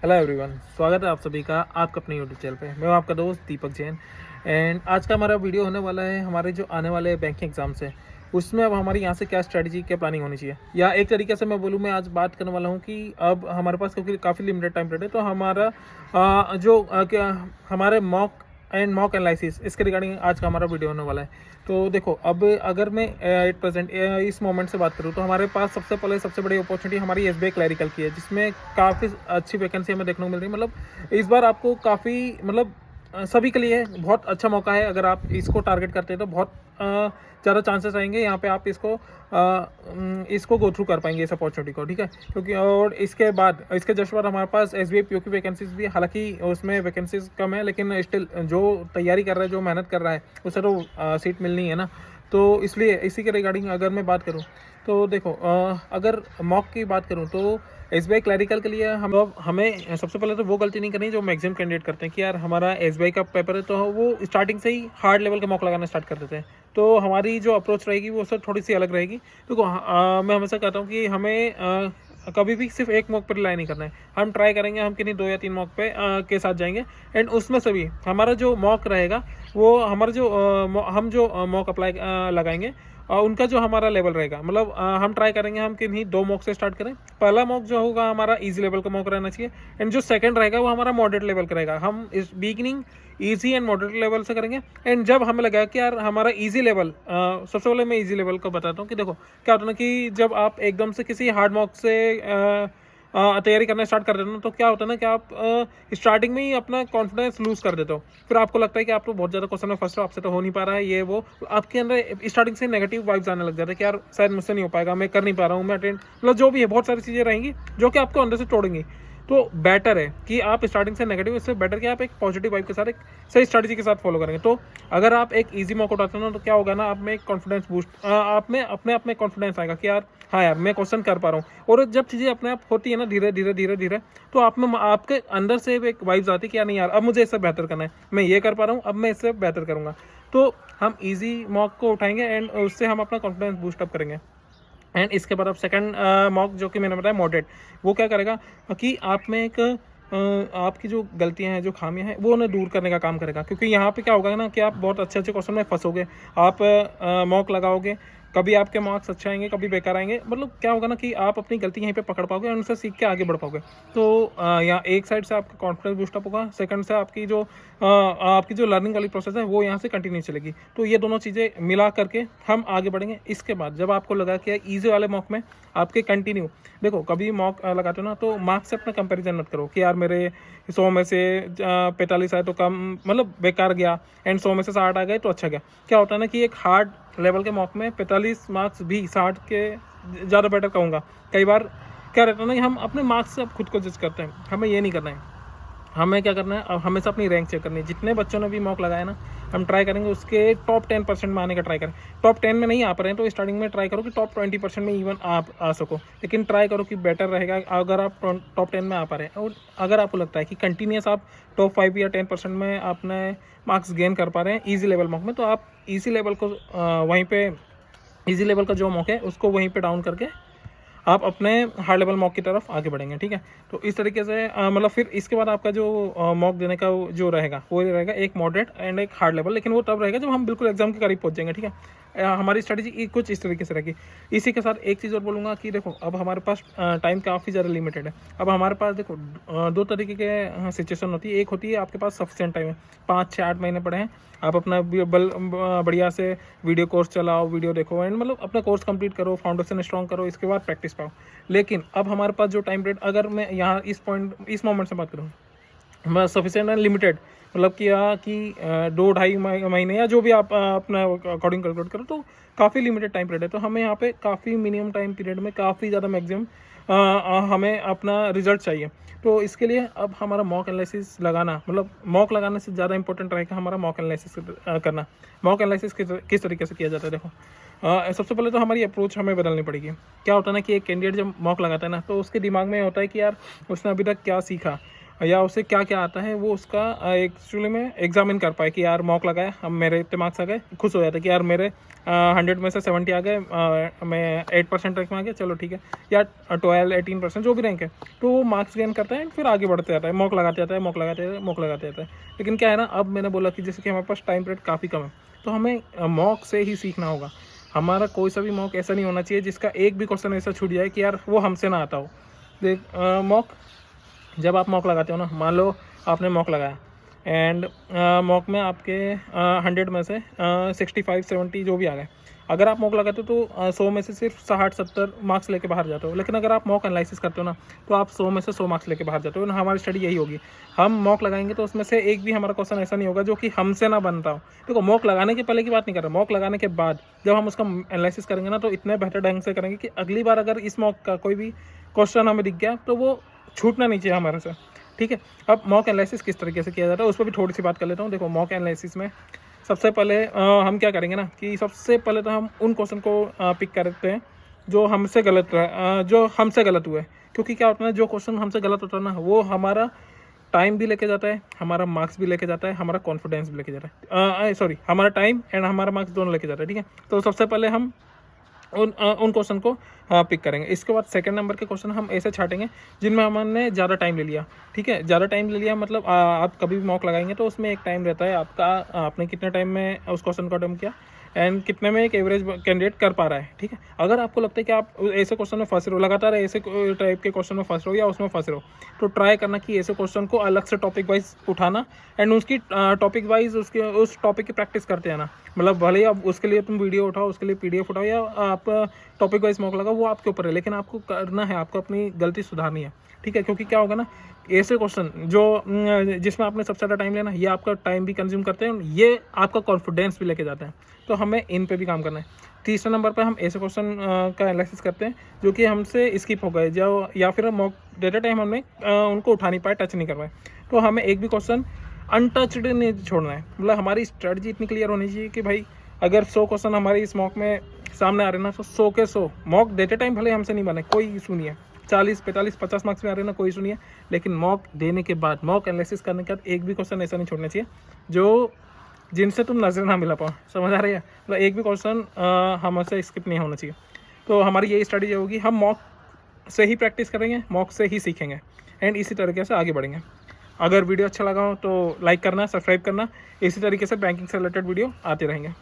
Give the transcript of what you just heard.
Hello everyone, स्वागत है आप सभी का आपका अपने यूट्यूब चैनल पे। मैं हूं आपका दोस्त दीपक जैन। एंड आज का हमारा वीडियो होने वाला है हमारे जो आने वाले बैंकिंग एग्जाम्स है उसमें अब हमारी यहाँ से क्या स्ट्रेटजी क्या प्लानिंग होनी चाहिए, या एक तरीके से मैं बोलूँ, मैं आज बात करने वाला हूँ कि अब हमारे पास क्योंकि काफ़ी लिमिटेड टाइम पीरियड है तो हमारा क्या हमारे मॉक एनालिसिस इसके रिगार्डिंग आज का हमारा वीडियो होने वाला है। तो देखो, अब अगर मैं एट प्रेजेंट इस मोमेंट से बात करूँ तो हमारे पास सबसे पहले सबसे बड़ी अपॉर्चुनिटी हमारी एसबीआई क्लैरिकल की है, जिसमें काफ़ी अच्छी वैकेंसी हमें देखने को मिल रही है। मतलब इस बार आपको काफ़ी सभी के लिए बहुत अच्छा मौका है। अगर आप इसको टारगेट करते हैं तो बहुत ज़्यादा चांसेस रहेंगे यहाँ पे आप इसको गो थ्रू कर पाएंगे इस अपॉर्चुनिटी को, ठीक है। क्योंकि और इसके बाद इसके जस्ट बाद हमारे पास एसबीआई पीओ की वैकेंसीज भी, हालांकि उसमें वैकेंसीज कम है लेकिन स्टिल जो तैयारी कर रहा है, जो मेहनत कर रहा है, उसे तो सीट मिलनी है ना। तो इसलिए इसी के रिगार्डिंग अगर मैं बात करूँ तो देखो, अगर मॉक की बात करूँ तो एसबीआई क्लैरिकल के लिए हमें सबसे पहले तो वो गलती नहीं करनी जो मैक्सिमम कैंडिडेट करते हैं कि यार हमारा एसबीआई का पेपर है तो वो स्टार्टिंग से ही हार्ड लेवल के मॉक लगाना स्टार्ट कर देते हैं। तो हमारी जो अप्रोच रहेगी वो सब थोड़ी सी अलग रहेगी। तो मैं हमेशा कहता हूँ कि हमें कभी भी सिर्फ एक मॉक पर रिलाई नहीं करना है। हम ट्राई करेंगे, हम किन्हीं 2 या 3 मॉक पे के साथ जाएंगे एंड उसमें से भी हमारा जो मॉक रहेगा वो हमारा हम जो मॉक अप्लाई लगाएंगे उनका जो हमारा लेवल रहेगा, मतलब हम ट्राई करेंगे हम किन्हीं 2 मॉक से स्टार्ट करें। पहला मॉक जो होगा हमारा इजी लेवल का मॉक रहना चाहिए एंड जो सेकंड रहेगा वो हमारा मॉडरेट लेवल का रहेगा। हम इस beginning easy and moderate level से करेंगे एंड जब हमें लगा कि यार हमारा इजी लेवल, सबसे पहले मैं इजी लेवल को बताता हूँ कि देखो क्या होता है ना कि जब आप एकदम से किसी हार्ड मॉक से तैयारी करना स्टार्ट कर देते हो तो क्या होता है ना कि आप स्टार्टिंग में ही अपना कॉन्फिडेंस लूज कर देते हो। फिर आपको लगता है कि आप तो बहुत ज़्यादा क्वेश्चन में फंस रहे हो, आपसे तो हो नहीं पा रहा है ये वो, तो आपके अंदर स्टार्टिंग से नेगेटिव वाइब्स आने लग जाते हैं कि यार शायद मुझसे नहीं हो पाएगा, मैं कर नहीं पा रहा हूँ, मैं अटेंड, मतलब जो भी है बहुत सारी चीज़ें रहेंगी जो कि आपको अंदर से तोड़ेंगी। तो बेटर है कि आप स्टार्टिंग से नेगेटिव, इससे बेटर कि आप एक पॉजिटिव वाइब के साथ एक सही स्ट्रेटजी के साथ फॉलो करेंगे। तो अगर आप एक इजी मॉक उठाते हो ना तो क्या होगा ना, आप में एक कॉन्फिडेंस बूस्ट, आप में अपने आप में कॉन्फिडेंस आएगा कि यार हाँ यार मैं क्वेश्चन कर पा रहा हूँ। और जब चीज़ें अपने आप होती है ना धीरे धीरे धीरे धीरे, तो आप में आपके अंदर से एक वाइब्स आती है कि यार नहीं यार अब मुझे इससे बेहतर करना है, मैं ये कर पा रहा हूँ, अब मैं इससे बेहतर करूँगा। तो हम ईजी मॉक को उठाएंगे एंड उससे हम अपना कॉन्फिडेंस बूस्टअप करेंगे। एंड इसके बाद अब सेकंड मॉक जो कि मैंने बताया मॉडरेट, वो क्या करेगा कि आप में एक आपकी जो गलतियां हैं, जो खामियां हैं, वो उन्हें दूर करने का काम करेगा। क्योंकि यहाँ पे क्या होगा ना कि आप बहुत अच्छे अच्छे क्वेश्चन में फंसोगे, आप मॉक लगाओगे, कभी आपके मार्क्स अच्छे आएंगे कभी बेकार आएंगे, मतलब क्या होगा ना कि आप अपनी गलती यहीं पे पकड़ पाओगे और उनसे सीख के आगे बढ़ पाओगे। तो यहाँ एक साइड से आपका कॉन्फिडेंस बूस्टअप होगा, सेकंड से आपकी जो लर्निंग वाली प्रोसेस है वो यहाँ से कंटिन्यू चलेगी। तो ये दोनों चीज़ें मिला करके हम आगे बढ़ेंगे। इसके बाद जब आपको लगा कि ईजी वाले मॉक में आपके कंटिन्यू, देखो कभी मॉक लगाते हो ना तो मार्क्स से अपना कंपैरिजन मत करो कि यार मेरे 100 में से 45 आए तो कम, मतलब बेकार गया, एंड 100 में से 60 आ गए तो अच्छा गया। क्या होता है ना कि एक हार्ड लेवल के मॉक में 45 मार्क्स भी 60 के ज़्यादा बेटर कहूँगा। कई बार क्या रहता है ना कि हम अपने मार्क्स से अब खुद को जज करते हैं, हमें ये नहीं करना है। हमें क्या करना है, अब हमेशा अपनी रैंक चेक करनी है। जितने बच्चों ने भी मॉक लगाया ना, हम ट्राई करेंगे उसके टॉप 10% में आने का ट्राई करें। टॉप 10 में नहीं आ पा रहे हैं तो स्टार्टिंग में ट्राई करो कि टॉप 20% में इवन आप आ सको, लेकिन ट्राई करो कि बेटर रहेगा अगर आप टॉप 10 में आ पा रहे हैं। और अगर आपको लगता है कि कंटिन्यूस आप टॉप 5 या 10% में आपने मार्क्स गेन कर पा रहे हैं ईजी लेवल मॉक में, तो आप ईजी लेवल को वहीं पर ईजी लेवल का जो मॉक है उसको वहीं पर डाउन करके आप अपने हाई लेवल मॉक की तरफ आगे बढ़ेंगे, ठीक है। तो इस तरीके से मतलब फिर इसके बाद आपका जो मॉक देने का जो रहेगा वो रहेगा एक मॉडरेट एंड एक हार्ड लेवल, लेकिन वो तब रहेगा जब हम बिल्कुल एग्जाम के करीब पहुंच जाएंगे, ठीक है। हमारी स्ट्रेटजी कुछ इस तरीके से रहेगी। इसी के साथ एक चीज़ और बोलूँगा कि देखो अब हमारे पास टाइम काफ़ी ज़्यादा लिमिटेड है। अब हमारे पास देखो 2 तरीके के सिचुएशन होती है। एक होती है आपके पास सफिशिएंट टाइम है, 5, 6, 8 महीने पड़े हैं, आप अपना बढ़िया से वीडियो कोर्स चलाओ, वीडियो देखो एंड मतलब अपना कोर्स कंप्लीट करो, फाउंडेशन स्ट्रॉन्ग करो, इसके बाद प्रैक्टिस पाओ। लेकिन अब हमारे पास जो टाइम पीरियड, अगर मैं यहाँ इस मोमेंट से बात करूँ, मैं सफिशिएंट एंड लिमिटेड, मतलब कि 2-2.5 महीने या जो भी आप अपना अकॉर्डिंग कैलकुलेट करो तो काफ़ी लिमिटेड टाइम पीरियड है। तो हमें यहाँ पे काफ़ी मिनिमम टाइम पीरियड में काफ़ी ज़्यादा मैक्सिमम हमें अपना रिजल्ट चाहिए। तो इसके लिए अब हमारा मॉक एनालिसिस लगाना, मतलब मॉक लगाने से ज़्यादा इंपॉर्टेंट रहेगा हमारा मॉक एनालिसिस करना। मॉक एनालिसिस किस तरीके से किया जाता है, देखो सबसे पहले तो हमारी अप्रोच हमें बदलनी पड़ेगी। क्या होता है ना कि एक कैंडिडेट जब मॉक लगाता है ना तो उसके दिमाग में होता है कि यार उसने अभी तक क्या सीखा, या उसे क्या क्या आता है वो उसका एक्चुअली में एग्जामिन कर पाए कि यार मॉक लगाया, अब मेरे इतने मार्क्स आ गए, खुश हो जाता है कि यार मेरे 100 में से 70 आ गए, मैं 8% रैंक में आ गया, चलो ठीक है, या 12-18% जो भी रैंक है, तो वो मार्क्स गेन करता है, फिर आगे बढ़ते जाता है, मॉक लगाते जाता है, मॉक लगाते जाता है, मॉक लगाते जाता है। लेकिन क्या है ना, अब मैंने बोला कि जैसे कि हमारे पास टाइम पीरियड काफ़ी कम है, तो हमें मॉक से ही सीखना होगा। हमारा कोई सा भी मॉक ऐसा नहीं होना चाहिए जिसका एक भी क्वेश्चन ऐसा छूट जाए कि यार वो हमसे ना आता हो। देख मॉक, जब आप मॉक लगाते हो ना, मान लो आपने मॉक लगाया एंड मॉक में आपके 100 में से 65-70 जो भी आ गए। अगर आप मॉक लगाते हो तो 100 में से सिर्फ 60-70 मार्क्स लेके बाहर जाते हो। लेकिन अगर आप मॉक एनालिसिस करते हो ना, तो आप 100 में से 100 मार्क्स लेके बाहर जाते हो। हमारी स्टडी यही होगी, हम मॉक लगाएंगे तो उसमें से एक भी हमारा क्वेश्चन ऐसा नहीं होगा जो कि हमसे ना बनता हो। देखो, मॉक लगाने के पहले की बात नहीं कर रहा, मॉक लगाने के बाद जब हम उसका एनालिसिस करेंगे ना, तो इतने बेहतर ढंग से करेंगे कि अगली बार अगर इस मॉक का कोई भी क्वेश्चन हमें दिख गया तो वो छूटना नहीं चाहिए हमारे से। ठीक है, अब मॉक एनालिसिस किस तरीके से किया जाता है उस पर भी थोड़ी सी बात कर लेता हूँ। देखो, मॉक एनालिसिस में सबसे पहले हम क्या करेंगे ना, कि सबसे पहले तो हम उन क्वेश्चन को पिक करते हैं जो हमसे गलत हुए। क्योंकि क्या होता है, जो क्वेश्चन हमसे गलत होता है ना, वो हमारा टाइम भी लेके जाता है, हमारा मार्क्स भी लेके जाता है, हमारा कॉन्फिडेंस भी लेके जाता है, सॉरी, हमारा टाइम एंड हमारा मार्क्स दोनों लेके जाता है। ठीक है, तो सबसे पहले हम उन क्वेश्चन को पिक करेंगे। इसके बाद सेकंड नंबर के क्वेश्चन हम ऐसे छाटेंगे जिनमें हमने ज़्यादा टाइम ले लिया। ठीक है, ज़्यादा टाइम ले लिया मतलब आप कभी भी मॉक लगाएंगे तो उसमें एक टाइम रहता है आपका, आपने कितने टाइम में उस क्वेश्चन को अटेम्प्ट किया एंड कितने में एक एवरेज कैंडिडेट कर पा रहा है। ठीक है, अगर आपको लगता है कि आप ऐसे क्वेश्चन में फंस रहे हो, लगातार ऐसे टाइप के क्वेश्चन में फंस रहे हो या उसमें फंस रहे हो, तो ट्राई करना कि ऐसे क्वेश्चन को अलग से टॉपिक वाइज उठाना एंड उसकी टॉपिक वाइज उस टॉपिक की प्रैक्टिस करते हैं ना। मतलब भले ही आप उसके लिए तुम वीडियो उठाओ, उसके लिए पीडीएफ उठाओ, या आप टॉपिक वाइज मॉक लगाओ, वो आपके ऊपर है, लेकिन आपको करना है, आपको अपनी गलती सुधारनी है। ठीक है, क्योंकि क्या होगा ना, ऐसे क्वेश्चन जो जिसमें आपने सबसे ज़्यादा टाइम लेना, ये आपका टाइम भी कंज्यूम करते हैं, ये आपका कॉन्फिडेंस भी लेके जाते हैं, तो हमें इन पे भी काम करना है। तीसरे नंबर पे हम ऐसे क्वेश्चन का एनालिसिस करते हैं जो कि हमसे स्किप हो गए, जो या फिर मॉक देते टाइम हमने उनको उठा नहीं पाए, टच नहीं कर पाए, तो हमें एक भी क्वेश्चन अनटच्ड नहीं छोड़ना है। मतलब हमारी स्ट्रेटजी इतनी क्लियर होनी चाहिए कि भाई अगर 100 क्वेश्चन हमारी इस मॉक में सामने आ रहे ना, तो 100 के 100 मॉक देते टाइम भले हमसे नहीं बने, कोई इशू नहीं है। 40, 45, 50 मार्क्स में आ रहे ना, कोई इशू नहीं है। लेकिन मॉक देने के बाद, मॉक एनालिसिस करने के बाद एक भी क्वेश्चन ऐसा नहीं छोड़ना चाहिए जो जिनसे तुम नजर ना मिला पाओ। समझ आ रही है? मतलब एक भी क्वेश्चन हमसे स्किप नहीं होना चाहिए। तो हमारी यही स्ट्रेटजी होगी, हम मॉक से ही प्रैक्टिस करेंगे, मॉक से ही सीखेंगे एंड इसी तरीके से आगे बढ़ेंगे। अगर वीडियो अच्छा लगा हो तो लाइक करना, सब्सक्राइब करना, इसी तरीके से बैंकिंग से रिलेटेड वीडियो आते रहेंगे।